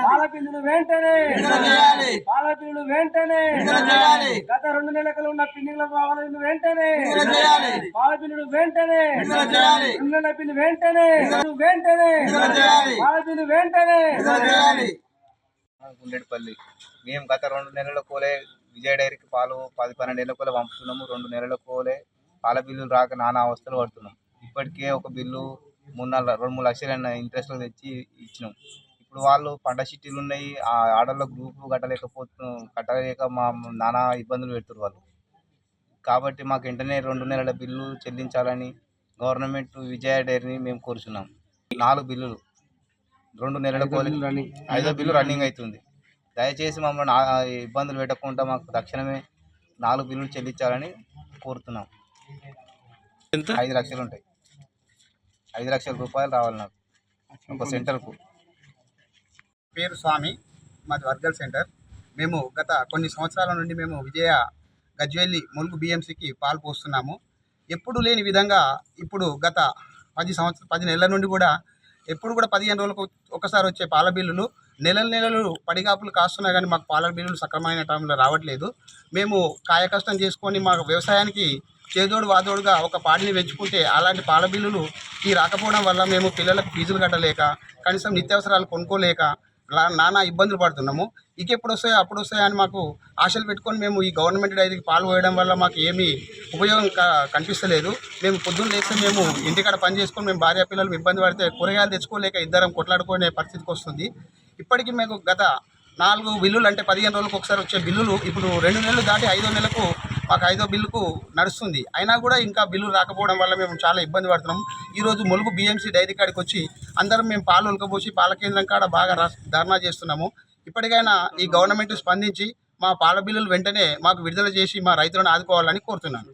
పాలపిల్లులు వెంటనే పాలపిల్లులు వెంటనే గత 2 నెలలు ఉన్న పిన్నిల పాలపిల్లులు వెంటనే పాలపిల్లులు వెంటనే 2 నెలల పిల్లి వెంటనే వెంటనే పాలపిల్లు వెంటనే. గుండెడిపల్లి మేము గత 2 నెలల కోలే విజయ డైరీకి పాలు 10-12 నెలల కోలే పంపుతున్నాము. 2 నెలల కోలే పాల బిల్లులు రాక నానా అవస్థలు పడుతున్నాం. ఇప్పటికే ఒక బిల్లు 2-3 లక్షల ఇంట్రెస్ట్లో తెచ్చి ఇచ్చినాం. ఇప్పుడు వాళ్ళు పంట చిట్టీలు ఉన్నాయి, ఆ ఆర్డర్లో గ్రూపు కట్టలేక మా నానా ఇబ్బందులు పెడుతున్నారు వాళ్ళు. కాబట్టి మాకు వెంటనే 2 నెలల బిల్లు చెల్లించాలని గవర్నమెంట్ విజయ డైరీని మేము కోరుచున్నాం. 4 బిల్లులు 2 నెలల కోలే 5వ బిల్లు రన్నింగ్ అవుతుంది. దయచేసి మమ్మల్ని ఇబ్బందులు పెట్టకుండా మాకు తక్షణమే 4 బిల్లులు చెల్లించాలని కోరుతున్నాం. 5 లక్షలు ఉంటాయి. 5 లక్షల రూపాయలు రావాలి నాకు ఒక సెంటర్కు. పేరు స్వామి, మాది వర్గల్ సెంటర్. మేము గత కొన్ని సంవత్సరాల నుండి మేము విజయ గజ్వేలి ములుగు బిఎంసికి పాలు పోస్తున్నాము. ఎప్పుడు లేని విధంగా ఇప్పుడు గత 10 నెలల నుండి కూడా ఎప్పుడు కూడా 15 రోజులకు ఒకసారి వచ్చే పాల బిల్లులు నెలలు పడిగాపులు కాస్తున్నా కానీ మాకు పాల బిల్లులు సక్రమమైన టైంలో రావట్లేదు. మేము కాయకష్టం చేసుకొని మా వ్యవసాయానికి చేదోడు వాదోడుగా ఒక పాడిని పెంచుకుంటే అలాంటి పాల బిల్లులు రాకపోవడం వల్ల మేము పిల్లలకు ఫీజులు కట్టలేక కనీసం నిత్యావసరాలు కొనుక్కోలేక నానా ఇబ్బందులు పడుతున్నాము. ఎప్పుడు వస్తాయో అప్పుడు వస్తాయో అని మాకు ఆశలు పెట్టుకొని మేము ఈ గవర్నమెంట్ డైరీకి పాలు పోయడం వల్ల మాకు ఏమీ ఉపయోగం కనిపిస్తలేదు. మేము పొద్దున్న లేస్తే మేము ఇంటికాడ పని చేసుకొని మేము భార్య పిల్లలు ఇబ్బంది పడితే కూరగాయలు తెచ్చుకోలేక ఇద్దరం కొట్లాడుకునే పరిస్థితికి వస్తుంది. ఇప్పటికీ మేము గత 4 బిల్లులు అంటే 15 రోజులకు ఒకసారి వచ్చే బిల్లులు ఇప్పుడు 2 నెలలు దాటి 5వ నెలకు మాకు 5వ బిల్లుకు నడుస్తుంది. అయినా కూడా ఇంకా బిల్లులు రాకపోవడం వల్ల మేము చాలా ఇబ్బంది పడుతున్నాం. ఈరోజు ములుగు బిఎంసి డైరీ కాడికి వచ్చి అందరం మేము పాలు ఉలకబోసి పాల కేంద్రం కాడ బాగా ధర్నా చేస్తున్నాము. ఇప్పటికైనా ఈ గవర్నమెంట్ స్పందించి మా పాల బిల్లులు వెంటనే మాకు విడుదల చేసి మా రైతులను ఆదుకోవాలని కోరుతున్నాను.